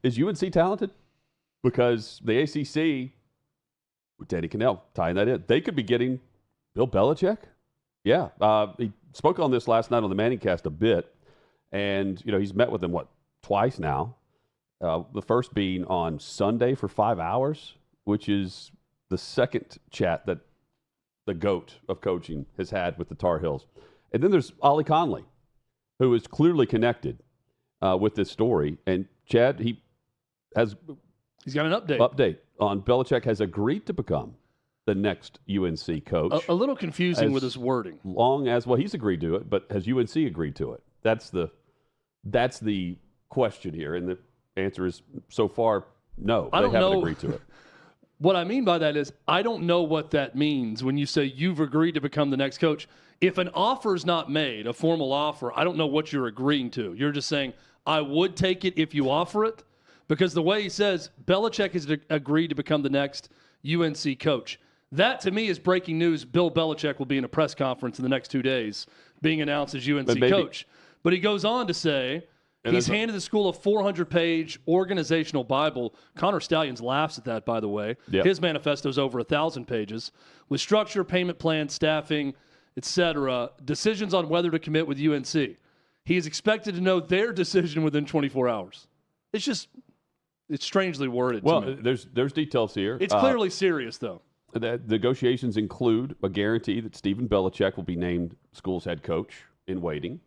Is UNC talented? Because the ACC, with Danny Cannell tying that in, they could be getting Bill Belichick. Yeah, he spoke on this last night on the Manningcast a bit, and he's met with him twice now. The first being on Sunday for 5 hours, which is the second chat that the GOAT of coaching has had with the Tar Heels. And then there's Ollie Conley, who is clearly connected with this story. And Chad, he's got an update on Belichick has agreed to become the next UNC coach. A little confusing with his wording. He's agreed to it, but has UNC agreed to it? That's the question here, and the answer is so far no. They haven't agreed to it. What I mean by that is I don't know what that means when you say you've agreed to become the next coach. If an offer is not made, a formal offer, I don't know what you're agreeing to. You're just saying, I would take it if you offer it? Because the way he says, Belichick has agreed to become the next UNC coach. That, to me, is breaking news. Bill Belichick will be in a press conference in the next 2 days being announced as UNC coach. But he goes on to say he's handed the school a 400-page organizational Bible. Connor Stallions laughs at that, by the way. Yep. His manifesto is over 1,000 pages with structure, payment plan, staffing, etc., decisions on whether to commit with UNC. He is expected to know their decision within 24 hours. It's strangely worded. Well, to me. there's details here. It's clearly serious, though. The negotiations include a guarantee that Stephen Belichick will be named school's head coach in waiting.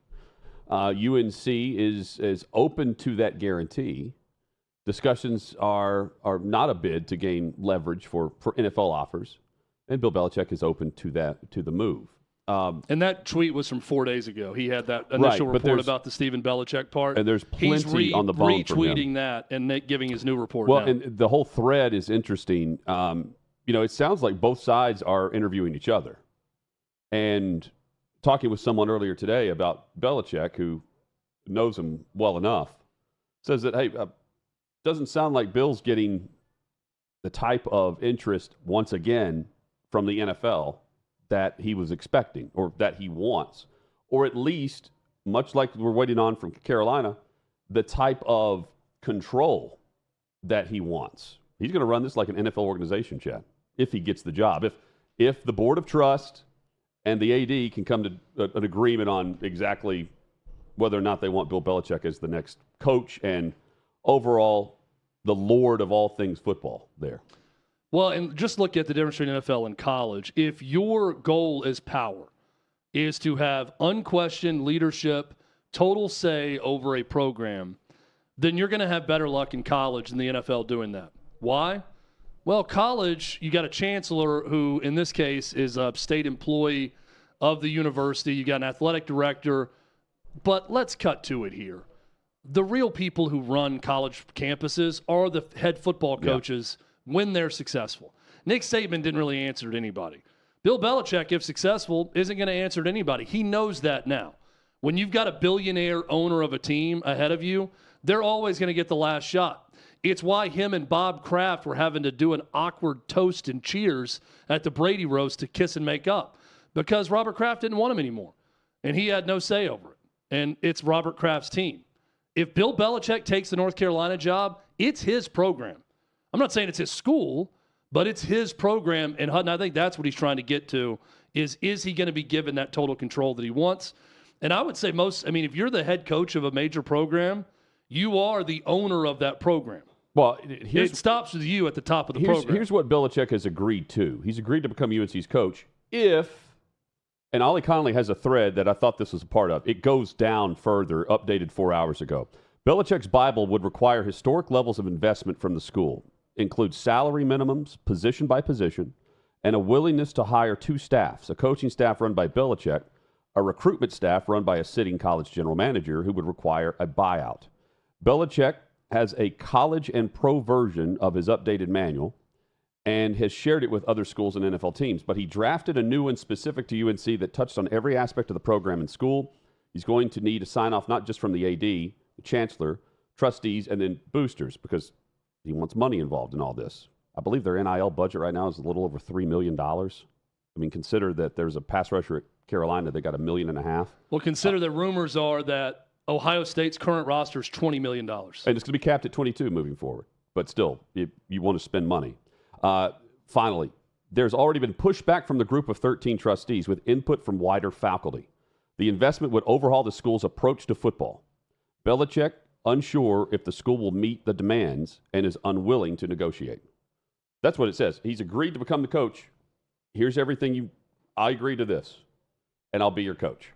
UNC is open to that guarantee. Discussions are not a bid to gain leverage for NFL offers, and Bill Belichick is open to the move. And that tweet was from 4 days ago. He had that initial report about the Stephen Belichick part. And there's plenty on the bone from him. Retweeting that and giving his new report. Well, and the whole thread is interesting. It sounds like both sides are interviewing each other. And talking with someone earlier today about Belichick, who knows him well enough, says that, hey, doesn't sound like Bill's getting the type of interest once again from the NFL that he was expecting or that he wants, or at least, much like we're waiting on from Carolina, the type of control that he wants. He's going to run this like an NFL organization, Chad, if he gets the job. If the board of trust and the AD can come to an agreement on exactly whether or not they want Bill Belichick as the next coach and overall the lord of all things football there. Well, and just look at the difference between NFL and college. If your goal is power, is to have unquestioned leadership, total say over a program, then you're going to have better luck in college than the NFL doing that. Why? Well, college, you got a chancellor who, in this case, is a state employee of the university. You got an athletic director. But let's cut to it here. The real people who run college campuses are the head football coaches when they're successful. Nick Saban didn't really answer to anybody. Bill Belichick, if successful, isn't going to answer to anybody. He knows that now. When you've got a billionaire owner of a team ahead of you, they're always going to get the last shot. It's why him and Bob Kraft were having to do an awkward toast and cheers at the Brady roast to kiss and make up because Robert Kraft didn't want him anymore, and he had no say over it. And it's Robert Kraft's team. If Bill Belichick takes the North Carolina job, it's his program. I'm not saying it's his school, but it's his program. And Hutton, I think that's what he's trying to get to is he going to be given that total control that he wants? And I would say if you're the head coach of a major program, you are the owner of that program. Well, it stops with you at the top of the program. Here's what Belichick has agreed to. He's agreed to become UNC's coach and Ollie Conley has a thread that I thought this was a part of. It goes down further, updated 4 hours ago. Belichick's Bible would require historic levels of investment from the school, include salary minimums, position by position, and a willingness to hire two staffs, a coaching staff run by Belichick, a recruitment staff run by a sitting college general manager who would require a buyout. Belichick has a college and pro version of his updated manual and has shared it with other schools and NFL teams. But he drafted a new one specific to UNC that touched on every aspect of the program in school. He's going to need a sign-off not just from the AD, the chancellor, trustees, and then boosters because he wants money involved in all this. I believe their NIL budget right now is a little over $3 million. I mean, consider that there's a pass rusher at Carolina that got $1.5 million. Well, consider the rumors are that Ohio State's current roster is $20 million. And it's going to be capped at 22 moving forward. But still, you want to spend money. Finally, there's already been pushback from the group of 13 trustees with input from wider faculty. The investment would overhaul the school's approach to football. Belichick, unsure if the school will meet the demands and is unwilling to negotiate. That's what it says. He's agreed to become the coach. Here's everything I agree to this, and I'll be your coach.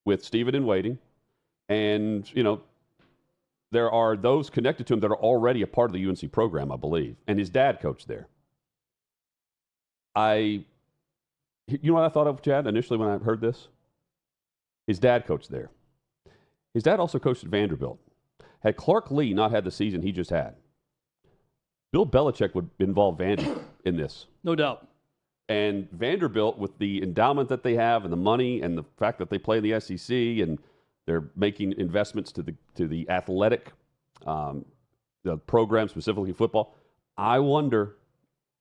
With Stephen in waiting. And, there are those connected to him that are already a part of the UNC program, I believe. And his dad coached there. You know what I thought of, Chad, initially when I heard this? His dad coached there. His dad also coached at Vanderbilt. Had Clark Lee not had the season he just had, Bill Belichick would involve Vandy in this. No doubt. And Vanderbilt, with the endowment that they have and the money and the fact that they play in the SEC and they're making investments to the athletic the program, specifically football, I wonder,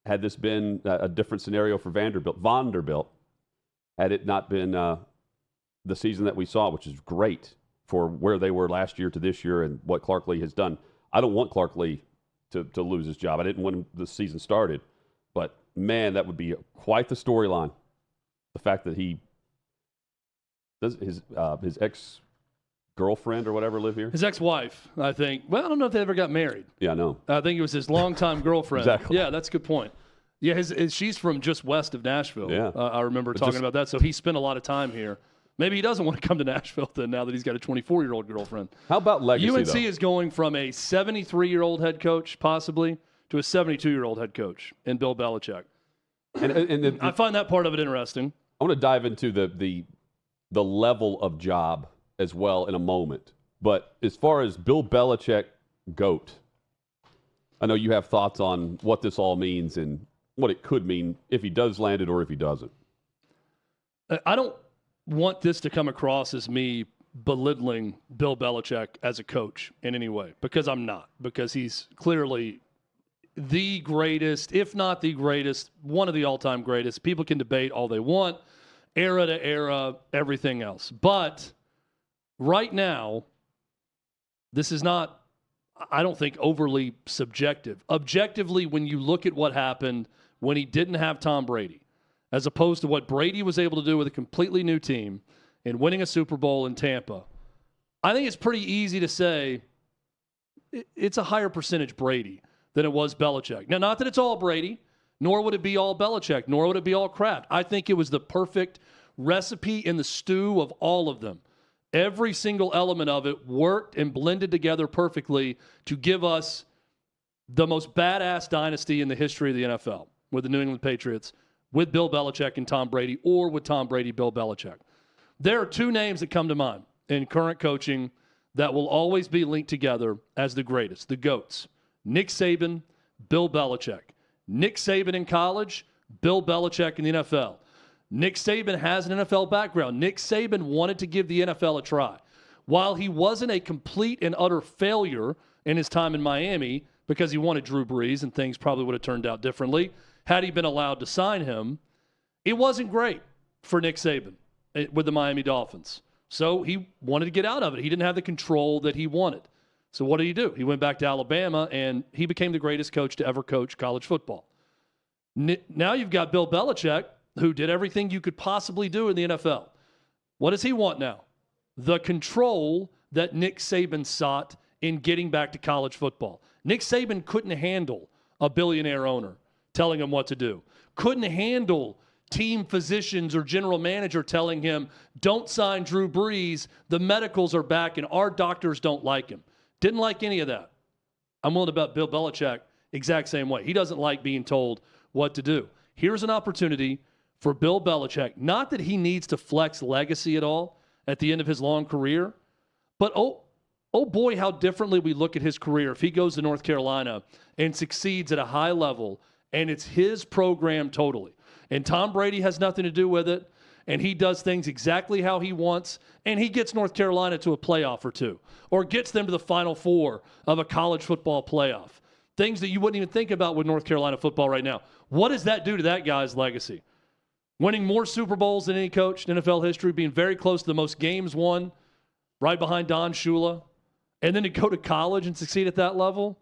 had this been a different scenario for Vanderbilt, had it not been the season that we saw, which is great for where they were last year to this year and what Clark Lee has done. I don't want Clark Lee to lose his job. I didn't want him the season started. But, man, that would be quite the storyline. The fact that he does his ex-girlfriend or whatever live here. His ex-wife, I think. Well, I don't know if they ever got married. Yeah, I know. I think it was his longtime girlfriend. Exactly. Yeah, that's a good point. Yeah, she's from just west of Nashville. Yeah. I remember talking about that. So he spent a lot of time here. Maybe he doesn't want to come to Nashville then now that he's got a 24-year-old girlfriend. How about legacy, UNC though? is going from a 73-year-old head coach, possibly, to a 72-year-old head coach in Bill Belichick. And I find that part of it interesting. I want to dive into the level of job as well in a moment. But as far as Bill Belichick, GOAT, I know you have thoughts on what this all means and what it could mean if he does land it or if he doesn't. I don't want this to come across as me belittling Bill Belichick as a coach in any way, because I'm not, because he's clearly the greatest, if not the greatest, one of the all-time greatest. People can debate all they want, era to era, everything else. But right now, this is not, I don't think, overly subjective. Objectively, when you look at what happened when he didn't have Tom Brady, as opposed to what Brady was able to do with a completely new team and winning a Super Bowl in Tampa, I think it's pretty easy to say it's a higher percentage Brady than it was Belichick. Now, not that it's all Brady, nor would it be all Belichick, nor would it be all Kraft. I think it was the perfect recipe in the stew of all of them. Every single element of it worked and blended together perfectly to give us the most badass dynasty in the history of the NFL with the New England Patriots, with Bill Belichick and Tom Brady, or with Tom Brady, Bill Belichick. There are two names that come to mind in current coaching that will always be linked together as the greatest, the GOATs. Nick Saban, Bill Belichick. Nick Saban in college, Bill Belichick in the NFL. Nick Saban has an NFL background. Nick Saban wanted to give the NFL a try. While he wasn't a complete and utter failure in his time in Miami because he wanted Drew Brees and things probably would have turned out differently had he been allowed to sign him, it wasn't great for Nick Saban with the Miami Dolphins. So he wanted to get out of it. He didn't have the control that he wanted. So what did he do? He went back to Alabama, and he became the greatest coach to ever coach college football. Now you've got Bill Belichick, who did everything you could possibly do in the NFL. What does he want now? The control that Nick Saban sought in getting back to college football. Nick Saban couldn't handle a billionaire owner telling him what to do. Couldn't handle team physicians or general manager telling him, don't sign Drew Brees, the medicals are back and our doctors don't like him. Didn't like any of that. I'm willing to bet Bill Belichick exact same way. He doesn't like being told what to do. Here's an opportunity for Bill Belichick, not that he needs to flex legacy at all at the end of his long career, but oh boy, how differently we look at his career if he goes to North Carolina and succeeds at a high level, and it's his program totally. And Tom Brady has nothing to do with it, and he does things exactly how he wants, and he gets North Carolina to a playoff or two, or gets them to the Final Four of a college football playoff. Things that you wouldn't even think about with North Carolina football right now. What does that do to that guy's legacy? Winning more Super Bowls than any coach in NFL history, being very close to the most games won right behind Don Shula, and then to go to college and succeed at that level,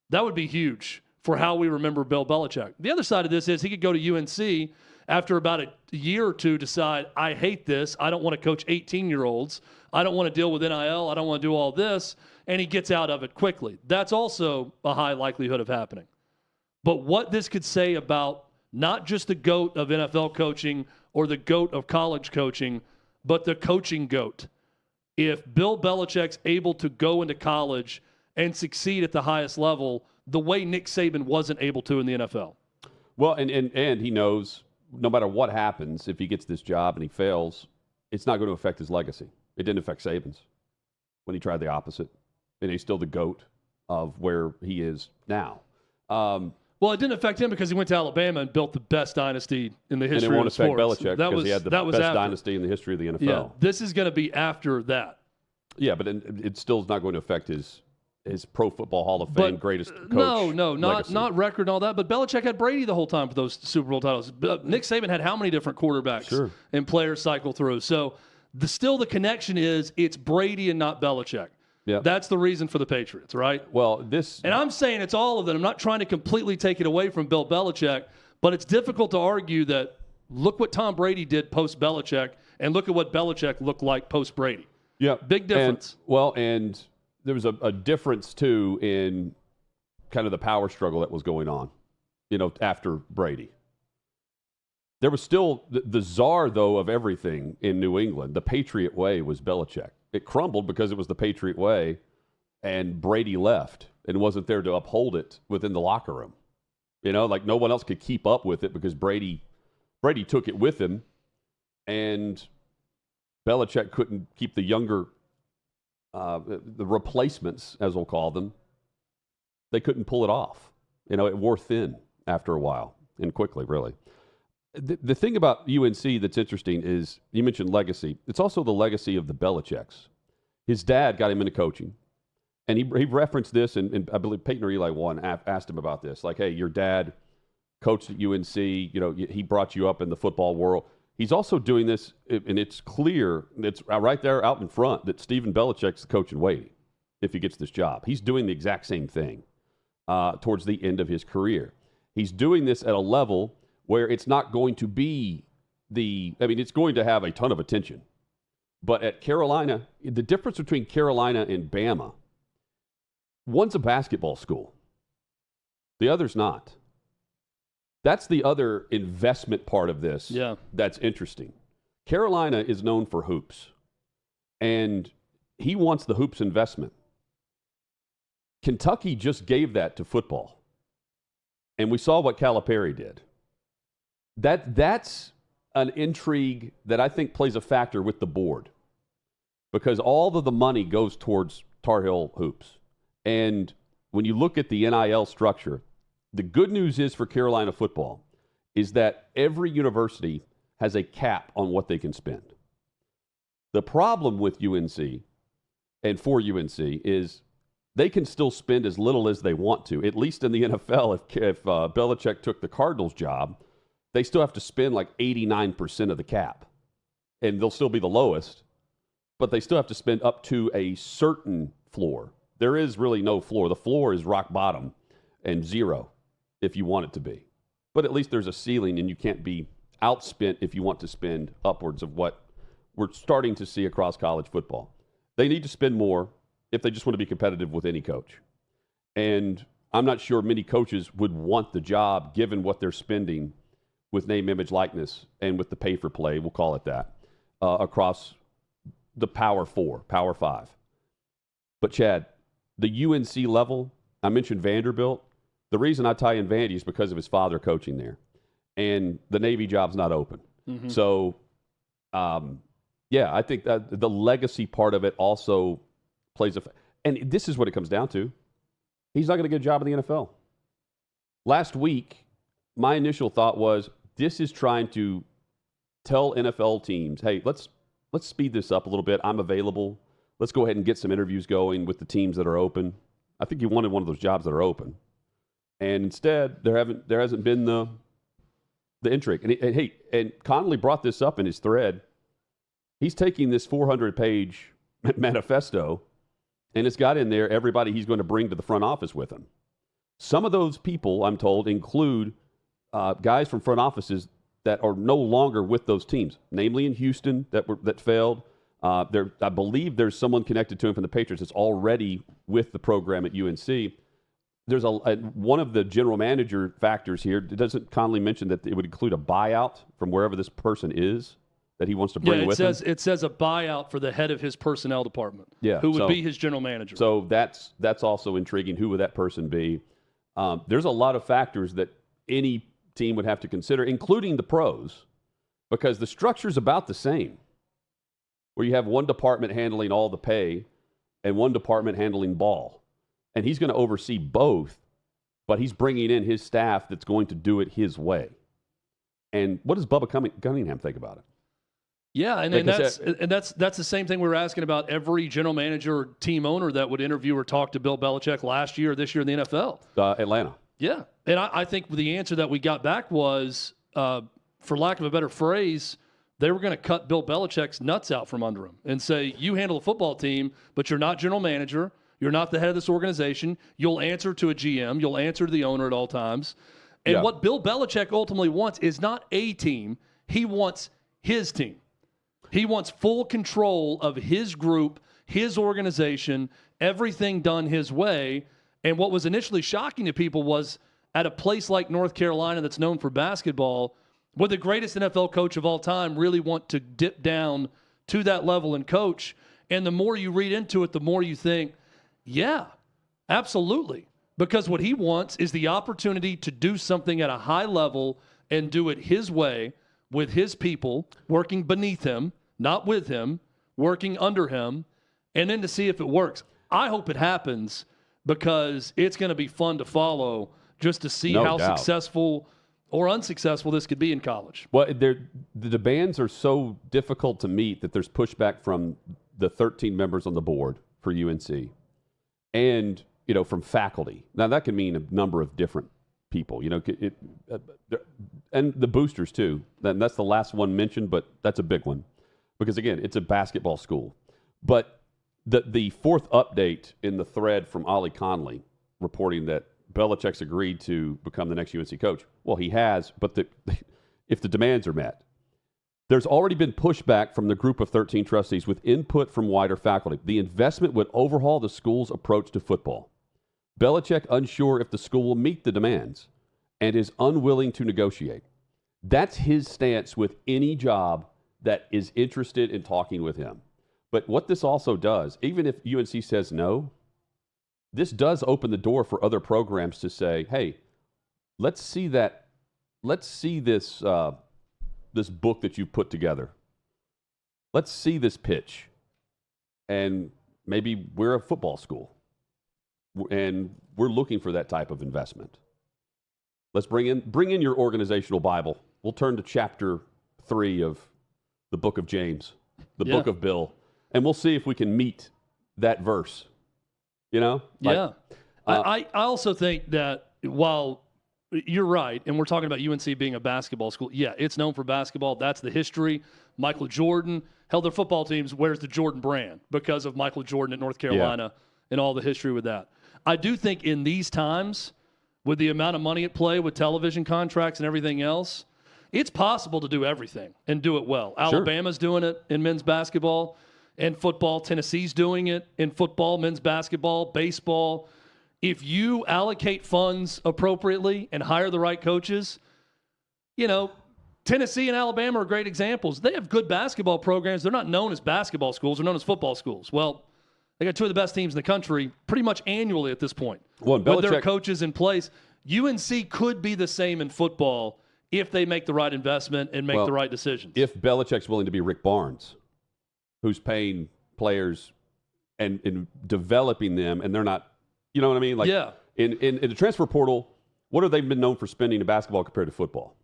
that would be huge for how we remember Bill Belichick. The other side of this is he could go to UNC after about a year or two, decide, I hate this. I don't want to coach 18-year-olds. I don't want to deal with NIL. I don't want to do all this. And he gets out of it quickly. That's also a high likelihood of happening. But what this could say about not just the GOAT of NFL coaching or the GOAT of college coaching, but the coaching GOAT. If Bill Belichick's able to go into college and succeed at the highest level the way Nick Saban wasn't able to in the NFL. Well, and he knows no matter what happens, if he gets this job and he fails, it's not going to affect his legacy. It didn't affect Saban's when he tried the opposite. And he's still the GOAT of where he is now. Well, it didn't affect him because he went to Alabama and built the best dynasty in the history of sports. And it won't affect Belichick because he had the best dynasty in the history of the NFL. Yeah, this is going to be after that. Yeah, but it still is not going to affect his Pro Football Hall of Fame greatest coach. No, not record and all that. But Belichick had Brady the whole time for those Super Bowl titles. Nick Saban had how many different quarterbacks and players cycle through? So still the connection is it's Brady and not Belichick. Yeah. That's the reason for the Patriots, right? Well, and I'm saying it's all of them. I'm not trying to completely take it away from Bill Belichick, but it's difficult to argue that look what Tom Brady did post-Belichick and look at what Belichick looked like post-Brady. Yeah. Big difference. And there was a difference, too, in kind of the power struggle that was going on, after Brady. There was still the czar, though, of everything in New England. The Patriot way was Belichick. It crumbled because it was the Patriot way, and Brady left and wasn't there to uphold it within the locker room. Like no one else could keep up with it because Brady took it with him, and Belichick couldn't keep the younger, the replacements, as we'll call them. They couldn't pull it off. It wore thin after a while, and quickly, really. The thing about UNC that's interesting is you mentioned legacy. It's also the legacy of the Belichicks. His dad got him into coaching, and he referenced this, and I believe Peyton or Eli asked him about this. Like, hey, your dad coached at UNC. He brought you up in the football world. He's also doing this, and it's clear, it's right there out in front, that Stephen Belichick's the coach in waiting if he gets this job. He's doing the exact same thing towards the end of his career. He's doing this at a level where it's not going to be it's going to have a ton of attention. But at Carolina, the difference between Carolina and Bama, one's a basketball school. The other's not. That's the other investment part of this that's interesting. Carolina is known for hoops, and he wants the hoops investment. Kentucky just gave that to football, and we saw what Calipari did. That's an intrigue that I think plays a factor with the board because all of the money goes towards Tar Heel hoops. And when you look at the NIL structure, the good news is for Carolina football is that every university has a cap on what they can spend. The problem with UNC and for UNC is they can still spend as little as they want to, at least in the NFL. If Belichick took the Cardinals job, they still have to spend like 89% of the cap. And they'll still be the lowest, but they still have to spend up to a certain floor. There is really no floor. The floor is rock bottom and zero if you want it to be. But at least there's a ceiling, and you can't be outspent if you want to spend upwards of what we're starting to see across college football. They need to spend more if they just want to be competitive with any coach. And I'm not sure many coaches would want the job given what they're spending with name, image, likeness, and with the pay for play, we'll call it that, across the Power 4, Power 5. But, Chad, the UNC level, I mentioned Vanderbilt. The reason I tie in Vandy is because of his father coaching there. And the Navy job's not open. Mm-hmm. So, I think that the legacy part of it also plays and this is what it comes down to. He's not going to get a job in the NFL. Last week, my initial thought was, this is trying to tell NFL teams, hey, let's speed this up a little bit. I'm available. Let's go ahead and get some interviews going with the teams that are open. I think he wanted one of those jobs that are open. And instead, there hasn't been the intrigue. And Connolly brought this up in his thread. He's taking this 400-page manifesto, and it's got in there everybody he's going to bring to the front office with him. Some of those people, I'm told, include guys from front offices that are no longer with those teams, namely in Houston that failed. I believe there's someone connected to him from the Patriots that's already with the program at UNC. There's one of the general manager factors here. Doesn't Conley mention that it would include a buyout from wherever this person is that he wants to bring with him? It says a buyout for the head of his personnel department, who would be his general manager. So that's also intriguing. Who would that person be? There's a lot of factors that any team would have to consider, including the pros, because the structure's about the same, where you have one department handling all the pay and one department handling ball. And he's going to oversee both, but he's bringing in his staff that's going to do it his way. And what does Bubba Cunningham think about it? Yeah, and that's the same thing we were asking about every general manager or team owner that would interview or talk to Bill Belichick last year or this year in the NFL. Atlanta. Yeah, and I think the answer that we got back was, for lack of a better phrase, they were going to cut Bill Belichick's nuts out from under him and say, you handle the football team, but you're not general manager. You're not the head of this organization. You'll answer to a GM. You'll answer to the owner at all times. And what Bill Belichick ultimately wants is not a team. He wants his team. He wants full control of his group, his organization, everything done his way. And what was initially shocking to people was at a place like North Carolina that's known for basketball, would the greatest NFL coach of all time really want to dip down to that level and coach? And the more you read into it, the more you think, yeah, absolutely. Because what he wants is the opportunity to do something at a high level and do it his way with his people, working beneath him, not with him, working under him, and then to see if it works. I hope it happens because it's going to be fun to follow just to see how successful or unsuccessful this could be in college. Well, the demands are so difficult to meet that there's pushback from the 13 members on the board for UNC and, from faculty. Now, that can mean a number of different people, and the boosters, too. That's the last one mentioned, but that's a big one because, again, it's a basketball school. But the fourth update in the thread from Ollie Conley reporting that Belichick's agreed to become the next UNC coach. Well, he has, but if the demands are met, there's already been pushback from the group of 13 trustees with input from wider faculty. The investment would overhaul the school's approach to football. Belichick unsure if the school will meet the demands and is unwilling to negotiate. That's his stance with any job that is interested in talking with him. But what this also does, even if UNC says no, this does open the door for other programs to say, hey, let's see this this book that you put together. Let's see this pitch. And maybe we're a football school. And we're looking for that type of investment. Let's bring in your organizational Bible. We'll turn to chapter 3 of the book of James, the book of Bill, and we'll see if we can meet that verse. I also think that while you're right, and we're talking about UNC being a basketball school, it's known for basketball. That's the history. Michael Jordan held their football teams wears the Jordan brand because of Michael Jordan at North Carolina and all the history with that. I do think in these times, with the amount of money at play with television contracts and everything else, it's possible to do everything and do it well. Sure. Alabama's doing it in men's basketball and football. Tennessee's doing it in football, men's basketball, baseball. If you allocate funds appropriately and hire the right coaches, Tennessee and Alabama are great examples. They have good basketball programs. They're not known as basketball schools. They're known as football schools. Well, they got two of the best teams in the country pretty much annually at this point. Well, with their coaches in place. UNC could be the same in football if they make the right investment and make the right decisions. If Belichick's willing to be Rick Barnes, who's paying players and developing them, and they're not, you know what I mean? In the transfer portal, what have they been known for spending in basketball compared to football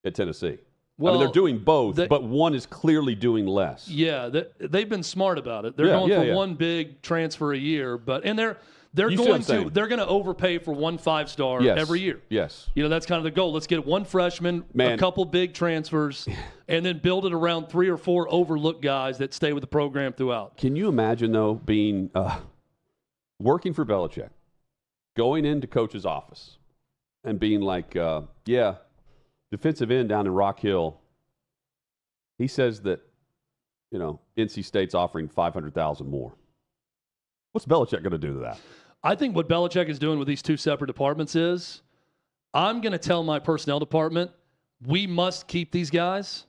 at Tennessee? Well, they're doing both, but one is clearly doing less. Yeah, they've been smart about it. They're going for one big transfer a year, and they're You see what going I'm to overpay for one 5-star Yes. every year. Yes. That's kind of the goal. Let's get one freshman, a couple big transfers, and then build it around 3 or 4 overlooked guys that stay with the program throughout. Can you imagine, though, being working for Belichick, going into coach's office and being like, defensive end down in Rock Hill, he says that, NC State's offering $500,000 more. What's Belichick going to do to that? I think what Belichick is doing with these 2 separate departments is, I'm going to tell my personnel department, we must keep these guys.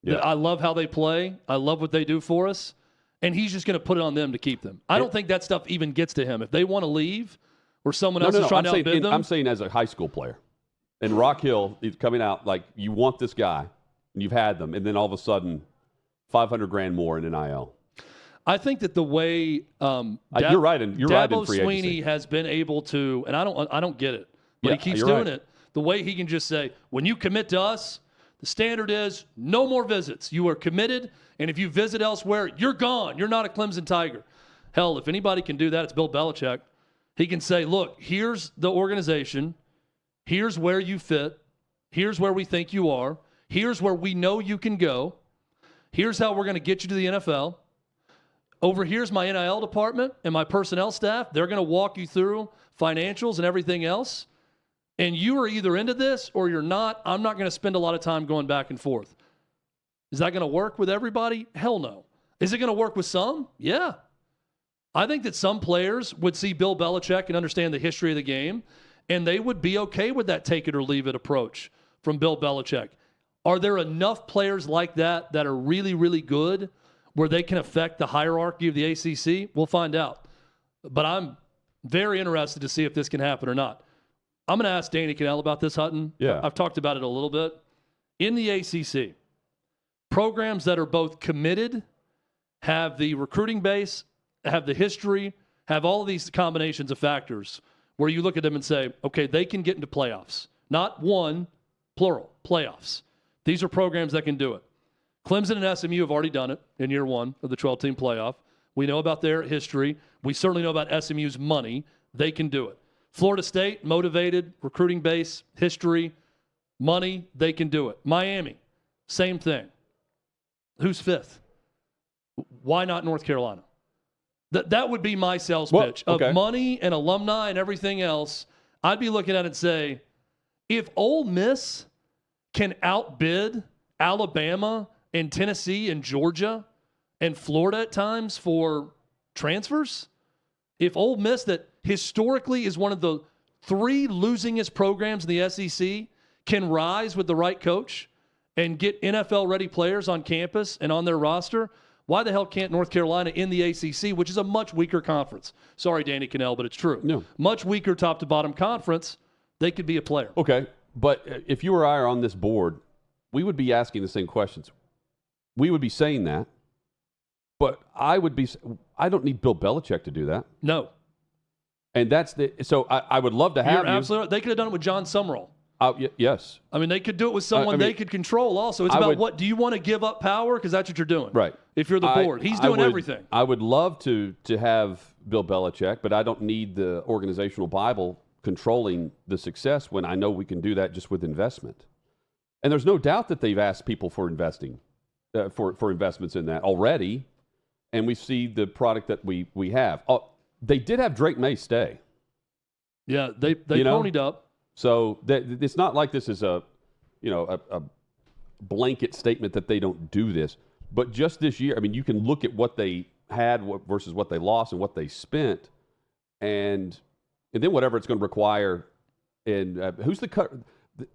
Yeah. I love how they play. I love what they do for us. And he's just going to put it on them to keep them. I don't think that stuff even gets to him. If they want to leave or someone else is trying to outbid them. I'm saying as a high school player. In Rock Hill, he's coming out like you want this guy, and you've had them, and then all of a sudden, $500,000 more in NIL. I think that the way you're right in free agency. Swinney has been able to, and I don't get it, but he keeps doing it. The way he can just say, when you commit to us, the standard is no more visits. You are committed, and if you visit elsewhere, you're gone. You're not a Clemson Tiger. Hell, if anybody can do that, it's Bill Belichick. He can say, look, here's the organization. Here's where you fit. Here's where we think you are. Here's where we know you can go. Here's how we're going to get you to the NFL. Over here's my NIL department and my personnel staff. They're going to walk you through financials and everything else. And you are either into this or you're not. I'm not going to spend a lot of time going back and forth. Is that going to work with everybody? Hell no. Is it going to work with some? Yeah. I think that some players would see Bill Belichick and understand the history of the game, and they would be okay with that take it or leave it approach from Bill Belichick. Are there enough players like that that are really, really good where they can affect the hierarchy of the ACC? We'll find out. But I'm very interested to see if this can happen or not. I'm going to ask Danny Cannell about this, Hutton. Yeah. I've talked about it a little bit. In the ACC, programs that are both committed, have the recruiting base, have the history, have all of these combinations of factors where you look at them and say, okay, they can get into playoffs. Not one, plural, playoffs. These are programs that can do it. Clemson and SMU have already done it in year one of the 12-team playoff. We know about their history. We certainly know about SMU's money. They can do it. Florida State, motivated, recruiting base, history, money, they can do it. Miami, same thing. Who's fifth? Why not North Carolina? That would be my sales pitch. Of money and alumni and everything else, I'd be looking at it and say, if Ole Miss can outbid Alabama and Tennessee and Georgia and Florida at times for transfers, if Ole Miss, that historically is one of the 3 losingest programs in the SEC, can rise with the right coach and get NFL-ready players on campus and on their roster, why the hell can't North Carolina in the ACC, which is a much weaker conference? Sorry, Danny Cannell, but it's true. No. Much weaker top-to-bottom conference, they could be a player. Okay, but if you or I are on this board, we would be asking the same questions. We would be saying that, but I don't need Bill Belichick to do that. No. And so I would love to have You're absolutely right. They could have done it with John Summerall. Yes. I mean, they could do it with someone they could control also. It's about what do you want to give up power? Because that's what you're doing. Right. If you're the board. He's doing everything. I would love to have Bill Belichick, but I don't need the organizational Bible controlling the success when I know we can do that just with investment. And there's no doubt that they've asked people for investing, for investments in that already, and we see the product that we have. They did have Drake May stay. Yeah, they ponied up. So it's not like this is a blanket statement that they don't do this. But just this year, I mean, you can look at what they had versus what they lost and what they spent, and then whatever it's going to require. And who's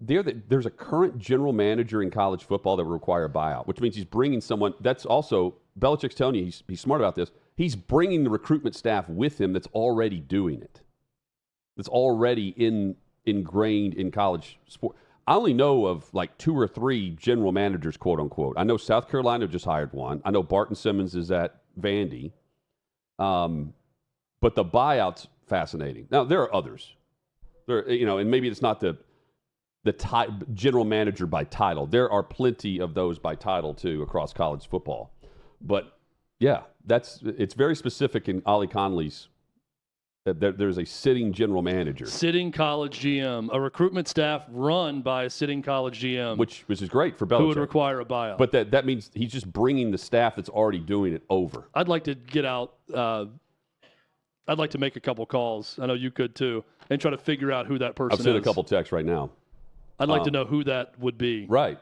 there's a current general manager in college football that will require a buyout, which means he's bringing someone. That's also Belichick's telling you he's smart about this. He's bringing the recruitment staff with him that's already doing it. That's already ingrained in college sport. I only know of like 2 or 3 general managers, quote unquote. I know South Carolina just hired one. I know Barton Simmons is at Vandy. But the buyout's fascinating. Now there are others. And maybe it's not the general manager by title. There are plenty of those by title too across college football. But yeah, it's very specific in Ollie Conley's There's a sitting general manager. Sitting college GM, a recruitment staff run by a sitting college GM. Which is great for Belichick. Who would require a buyout. But that means he's just bringing the staff that's already doing it over. I'd like to get out. I'd like to make a couple calls. I know you could too, and try to figure out who that person is. I've sent a couple texts right now. I'd like to know who that would be. Right.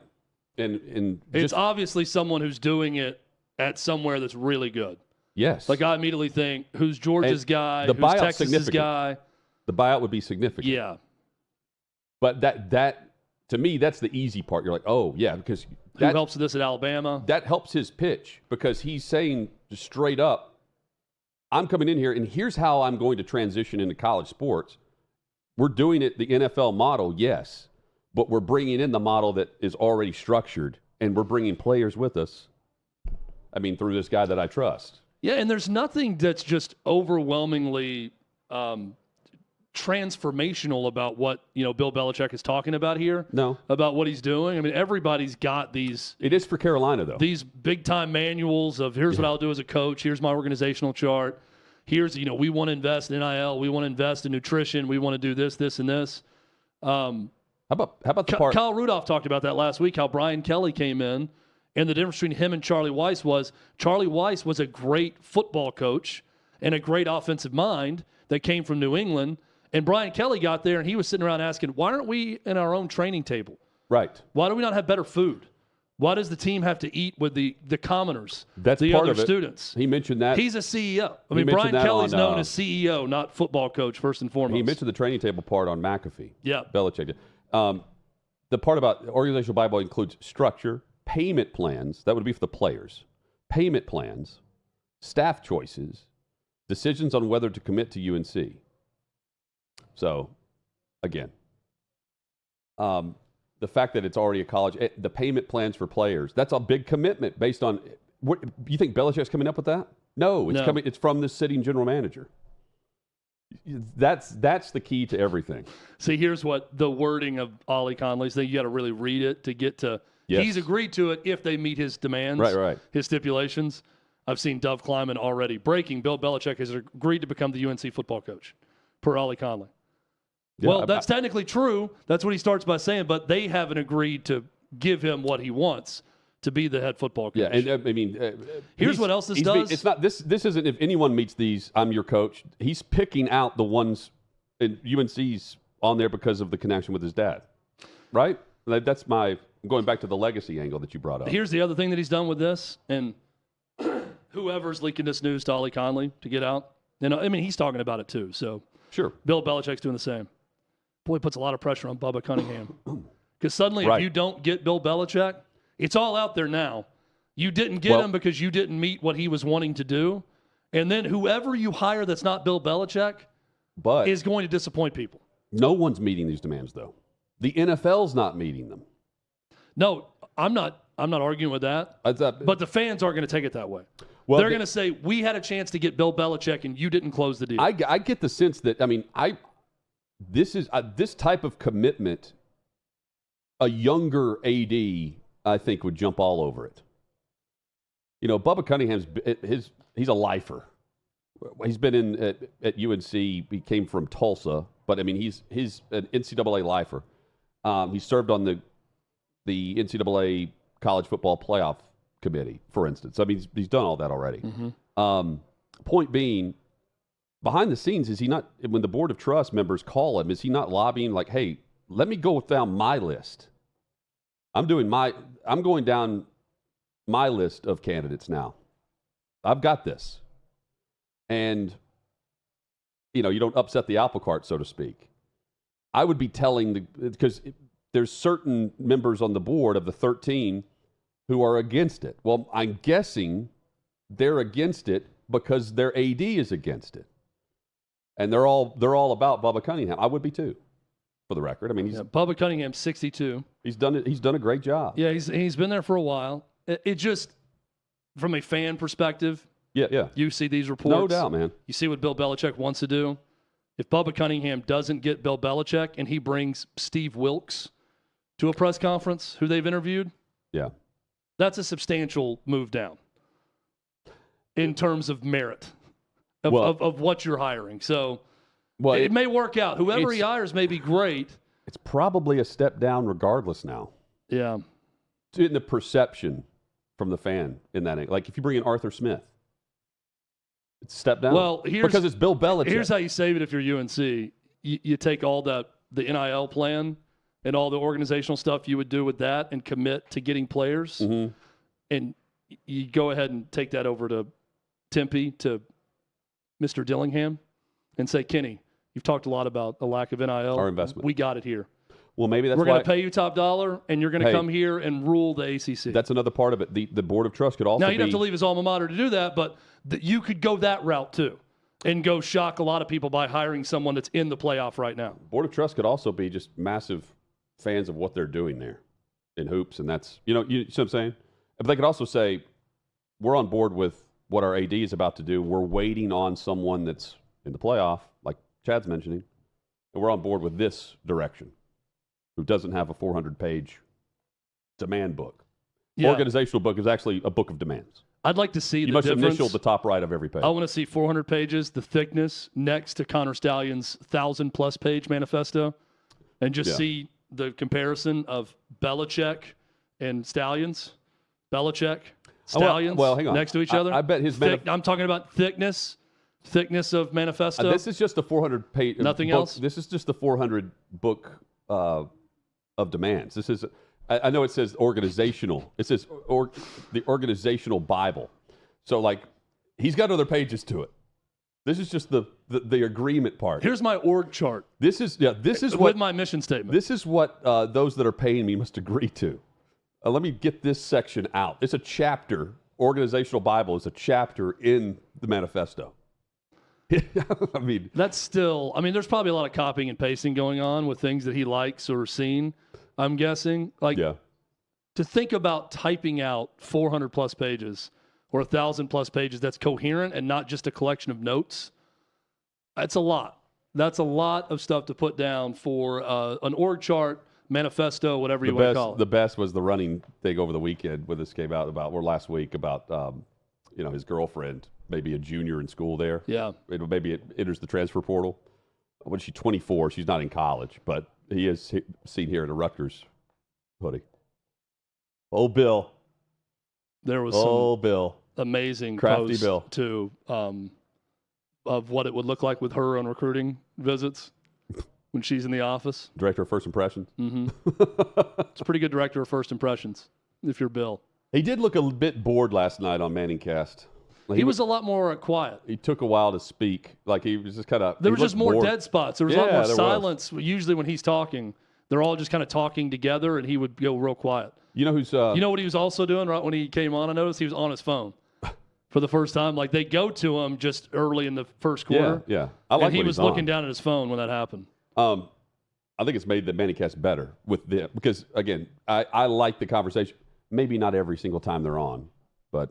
And it's obviously someone who's doing it at somewhere that's really good. Yes. Like I immediately think, who's Georgia's guy? The who's Texas's guy? The buyout would be significant. Yeah. But that to me, that's the easy part. You're like, oh yeah, because who helps with this at Alabama? That helps his pitch because he's saying just straight up, I'm coming in here and here's how I'm going to transition into college sports. We're doing it the NFL model, yes, but we're bringing in the model that is already structured, and we're bringing players with us. I mean, through this guy that I trust. Yeah, and there's nothing that's just overwhelmingly transformational about what Bill Belichick is talking about here. No, about what he's doing. I mean, everybody's got these. It is for Carolina though. These big time manuals of here's what I'll do as a coach. Here's my organizational chart. Here's we want to invest in NIL. We want to invest in nutrition. We want to do this, this, and this. How about the part? Kyle Rudolph talked about that last week. How Brian Kelly came in. And the difference between him and Charlie Weiss was a great football coach and a great offensive mind that came from New England. And Brian Kelly got there and he was sitting around asking, why aren't we in our own training table? Right. Why do we not have better food? Why does the team have to eat with the commoners, That's the part other of it. Students? He mentioned that. He's a CEO. I mean, Brian Kelly's known as CEO, not football coach, first and foremost. He mentioned the training table part on McAfee. Yeah. Belichick did. The part about organizational Bible includes structure, payment plans, that would be for the players, payment plans, staff choices, decisions on whether to commit to UNC. So, again, the fact that it's already a college, the payment plans for players, that's a big commitment based on, what you think Belichick's coming up with that? No, it's from the sitting general manager. That's the key to everything. See, here's what the wording of Ollie Conley's thing, you got to really read it to get to. Yes. He's agreed to it if they meet his demands, right. His stipulations. I've seen Dove Kleiman already breaking. Bill Belichick has agreed to become the UNC football coach, per Ollie Conley. Yeah, well, that's technically true. That's what he starts by saying, but they haven't agreed to give him what he wants to be the head football coach. Yeah, and I mean, here's what else this does. It's not this. This isn't if anyone meets these, I'm your coach. He's picking out the ones, and UNC's on there because of the connection with his dad, right? That's my. Going back to the legacy angle that you brought up. Here's the other thing that he's done with this, and whoever's leaking this news to Ollie Conley to get out, I mean, he's talking about it too. So sure, Bill Belichick's doing the same. Boy, it puts a lot of pressure on Bubba Cunningham because suddenly, if you don't get Bill Belichick, it's all out there now. You didn't get him because you didn't meet what he was wanting to do, and then whoever you hire that's not Bill Belichick, is going to disappoint people. No one's meeting these demands, though. The NFL's not meeting them. No, I'm not arguing with that. But the fans aren't going to take it that way. Well, they're going to say, we had a chance to get Bill Belichick and you didn't close the deal. I get the sense that, this is this type of commitment, a younger AD, I think, would jump all over it. Bubba Cunningham's, he's a lifer. He's been in at UNC. He came from Tulsa, but, he's an NCAA lifer. He served on the NCAA College Football Playoff Committee, for instance. He's done all that already. Mm-hmm. Point being, behind the scenes, is he not, when the Board of Trust members call him, is he not lobbying like, hey, let me go down my list. I'm going down my list of candidates now. I've got this. And, you don't upset the apple cart, so to speak. I would be telling because there's certain members on the board of the 13 who are against it. Well, I'm guessing they're against it because their AD is against it. And they're all about Bubba Cunningham. I would be too, for the record. Bubba Cunningham's 62. He's done it. He's done a great job. Yeah, he's been there for a while. It just, from a fan perspective, yeah. You see these reports. No doubt, man. You see what Bill Belichick wants to do. If Bubba Cunningham doesn't get Bill Belichick and he brings Steve Wilkes to a press conference who they've interviewed, that's a substantial move down in terms of merit of what you're hiring. So Well, it may work out. Whoever he hires may be great. It's probably a step down regardless now. Yeah. In the perception from the fan in that angle. Like if you bring in Arthur Smith, it's a step down. Well, because it's Bill Belichick. Here's how you save it if you're UNC. You take all the NIL plan and all the organizational stuff you would do with that and commit to getting players. Mm-hmm. And you go ahead and take that over to Tempe, to Mr. Dillingham, and say, Kenny, you've talked a lot about a lack of NIL. Our investment. We got it here. Well, maybe that's We're going to pay you top dollar, and you're going to come here and rule the ACC. That's another part of it. The Board of Trust could also now, you'd have to leave his alma mater to do that, but you could go that route too and go shock a lot of people by hiring someone that's in the playoff right now. Board of Trust could also be just massive fans of what they're doing there in hoops, and that's, you see what I'm saying? But they could also say, we're on board with what our AD is about to do. We're waiting on someone that's in the playoff, like Chad's mentioning, and we're on board with this direction, who doesn't have a 400-page demand book. Yeah. Organizational book is actually a book of demands. I'd like to see the difference. You must initial the top right of every page. I want to see 400 pages, the thickness, next to Connor Stallion's 1,000-plus page manifesto, and just see the comparison of Belichick and Stallions. Belichick, Stallions, hang on. next to each other. I bet his I'm talking about thickness of manifesto. This is just a 400-page. Nothing book. else? This is just the 400 book of demands. This is. I know it says organizational. It says the organizational Bible. So like, he's got other pages to it. This is just the agreement part. Here's my org chart. This is with what my mission statement. This is what those that are paying me must agree to. Let me get this section out. It's a chapter. Organizational Bible is a chapter in the manifesto. I mean, that's still. I mean, there's probably a lot of copying and pasting going on with things that he likes or seen. I'm guessing. To think about typing out 400 plus pages or 1,000 plus pages that's coherent and not just a collection of notes. That's a lot. That's a lot of stuff to put down for an org chart, manifesto, whatever you want to call it. The best was the running thing over the weekend when this came out last week about his girlfriend, maybe a junior in school there. Yeah. Maybe it enters the transfer portal. When she's 24, she's not in college, but he is seen here in a Rutgers hoodie. Oh, Bill. There was Bill. Amazing crafty post Bill too of what it would look like with her on recruiting visits when she's in the office. Director of First Impressions. Mm-hmm. It's a pretty good director of first impressions if you're Bill. He did look a bit bored last night on Manningcast. He was a lot more quiet. He took a while to speak. Like he was just kind of. There was just more dead spots. There was a lot more silence. Usually when he's talking, they're all just kind of talking together, and he would go real quiet. You know who's? You know what he was also doing right when he came on? I noticed he was on his phone for the first time. Like they go to him just early in the first quarter. Yeah. And he was looking down at his phone when that happened. I think it's made the Manningcast better with the because again, I like the conversation. Maybe not every single time they're on, but.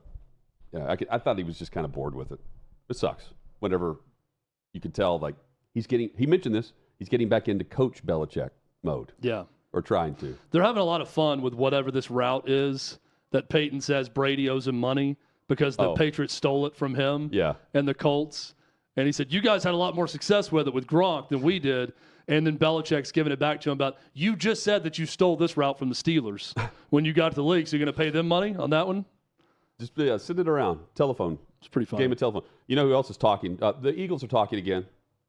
Yeah, I thought he was just kind of bored with it. It sucks. Whenever you could tell, like, he mentioned this, he's getting back into Coach Belichick mode. Yeah. Or trying to. They're having a lot of fun with whatever this route is that Peyton says Brady owes him money because the Patriots stole it from him and the Colts. And he said, you guys had a lot more success with it with Gronk than we did. And then Belichick's giving it back to him about, you just said that you stole this route from the Steelers when you got to the league, so you're going to pay them money on that one? Just send it around. Telephone. It's pretty fun. Game of telephone. You know who else is talking? The Eagles are talking again.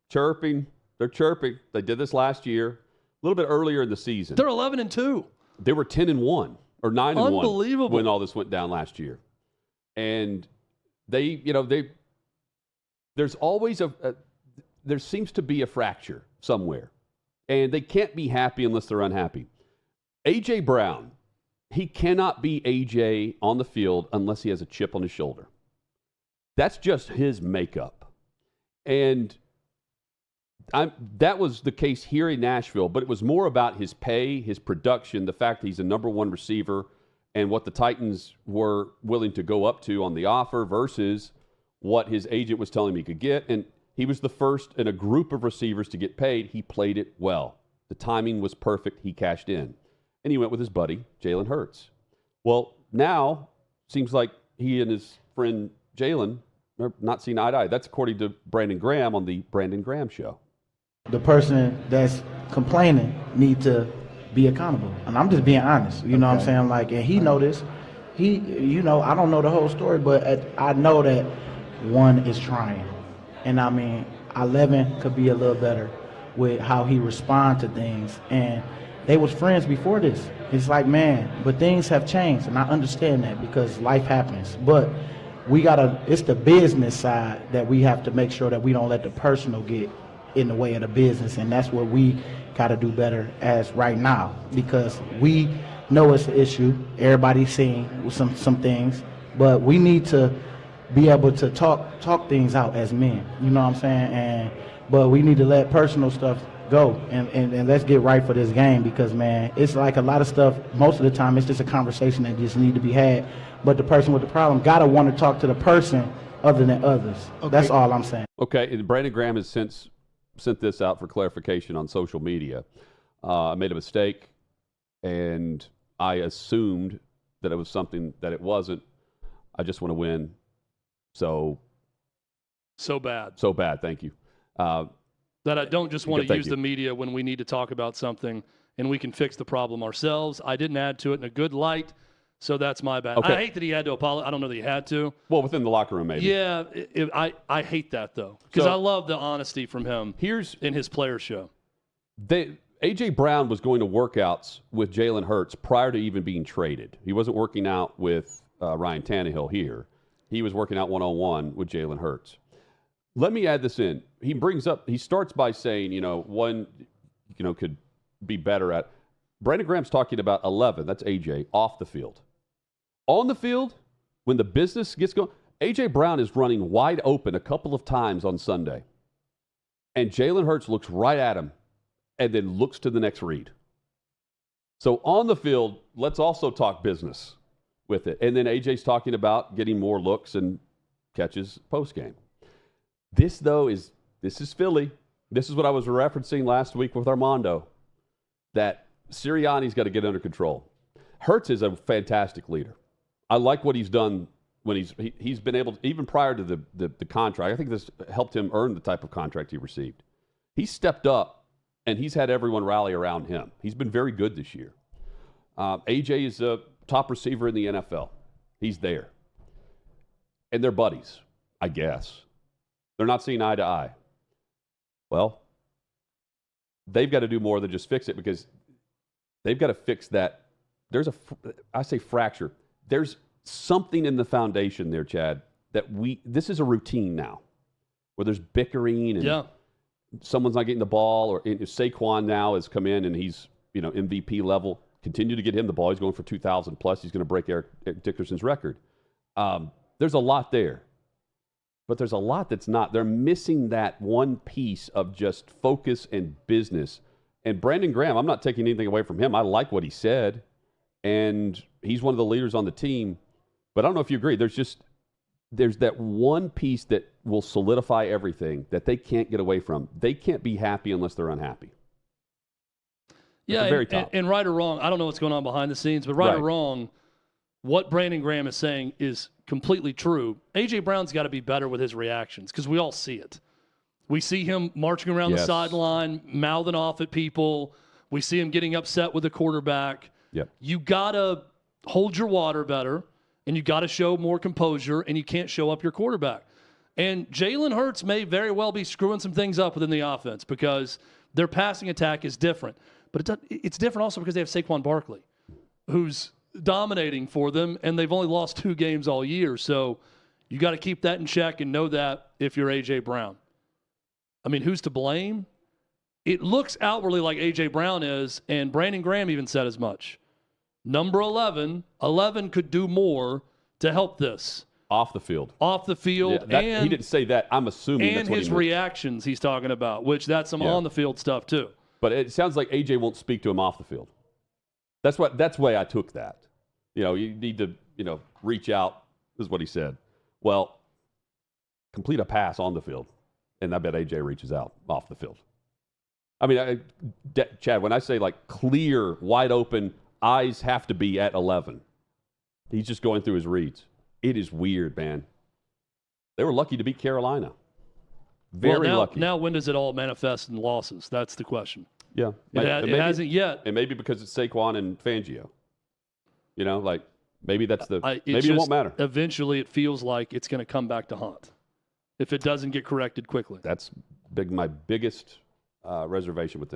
Chirping. They're chirping. They did this last year, a little bit earlier in the season. They're 11-2. They were 10-1 or 9-1. Unbelievable. When all this went down last year. And there's always there seems to be a fracture somewhere. And they can't be happy unless they're unhappy. A.J. Brown. He cannot be AJ on the field unless he has a chip on his shoulder. That's just his makeup. And that was the case here in Nashville, but it was more about his pay, his production, the fact that he's a number one receiver, and what the Titans were willing to go up to on the offer versus what his agent was telling him he could get. And he was the first in a group of receivers to get paid. He played it well. The timing was perfect. He cashed in. And he went with his buddy, Jalen Hurts. Well, now, seems like he and his friend Jalen are not seeing eye to eye. That's according to Brandon Graham on the Brandon Graham Show. The person that's complaining need to be accountable. And I'm just being honest. You know what I'm saying? Like, and he noticed. He, I don't know the whole story, but I know that one is trying. And I mean, 11 could be a little better with how he responds to things. And they was friends before this. It's like, man, but things have changed. And I understand that because life happens. But it's the business side that we have to make sure that we don't let the personal get in the way of the business. And that's what we got to do better as right now, because we know it's an issue. Everybody's seeing some things, but we need to be able to talk things out as men. You know what I'm saying? But we need to let personal stuff go and let's get right for this game, because, man, it's like a lot of stuff, most of the time it's just a conversation that just need to be had, but the person with the problem got to want to talk to the person other than others. Okay. That's all I'm saying. Okay, and Brandon Graham has since sent this out for clarification on social media. I made a mistake, and I assumed that it was something that it wasn't. I just want to win. So bad. So bad, thank you. That I don't just want to use the media when we need to talk about something and we can fix the problem ourselves. I didn't add to it in a good light, so that's my bad. Okay. I hate that he had to apologize. I don't know that he had to. Well, within the locker room, maybe. Yeah, I hate that, though, because I love the honesty from him in his player show. A.J. Brown was going to workouts with Jalen Hurts prior to even being traded. He wasn't working out with Ryan Tannehill here. He was working out one-on-one with Jalen Hurts. Let me add this in. He starts by saying, one, could be better at. Brandon Graham's talking about 11, that's A.J., off the field. On the field, when the business gets going, A.J. Brown is running wide open a couple of times on Sunday. And Jalen Hurts looks right at him and then looks to the next read. So on the field, let's also talk business with it. And then A.J.'s talking about getting more looks and catches post-game. This is Philly. This is what I was referencing last week with Armando, that Sirianni's got to get under control. Hurts is a fantastic leader. I like what he's done when he's been able to, even prior to the contract. I think this helped him earn the type of contract he received. He stepped up, and he's had everyone rally around him. He's been very good this year. A.J. is a top receiver in the NFL. He's there. And they're buddies, I guess. They're not seeing eye to eye. Well, they've got to do more than just fix it, because they've got to fix that. I say fracture. There's something in the foundation there, Chad, that this is a routine now, where there's bickering and someone's not getting the ball, or Saquon now has come in and he's, MVP level. Continue to get him the ball. He's going for 2,000 plus. He's going to break Eric Dickerson's record. There's a lot there. But there's a lot that's not. They're missing that one piece of just focus and business. And Brandon Graham, I'm not taking anything away from him. I like what he said, and he's one of the leaders on the team. But I don't know if you agree. There's that one piece that will solidify everything that they can't get away from. They can't be happy unless they're unhappy. Yeah, and right or wrong, I don't know what's going on behind the scenes, but right or wrong, what Brandon Graham is saying is completely true. A.J. Brown's got to be better with his reactions, because we all see it. We see him marching around the sideline, mouthing off at people. We see him getting upset with the quarterback. Yep. You got to hold your water better, and you got to show more composure, and you can't show up your quarterback. And Jalen Hurts may very well be screwing some things up within the offense, because their passing attack is different. But it's different also because they have Saquon Barkley, who's dominating for them, and they've only lost 2 games all year. So you got to keep that in check and know that if you're A.J. Brown. I mean, who's to blame? It looks outwardly like A.J. Brown is, and Brandon Graham even said as much. Number 11 could do more to help this. Off the field. Yeah, and he didn't say that. I'm assuming and that's what his reactions he's talking about, which that's some on-the-field stuff too. But it sounds like A.J. won't speak to him off the field. That's the way I took that. You need to, reach out. This is what he said. Well, complete a pass on the field, and I bet A.J. reaches out off the field. I mean, Chad, when I say like clear, wide open, eyes have to be at 11. He's just going through his reads. It is weird, man. They were lucky to beat Carolina. Very lucky. Now, when does it all manifest in losses? That's the question. Yeah. It hasn't yet. And maybe because it's Saquon and Fangio. You know, like maybe that's maybe it won't matter. Eventually, it feels like it's going to come back to haunt if it doesn't get corrected quickly. That's my biggest reservation with them.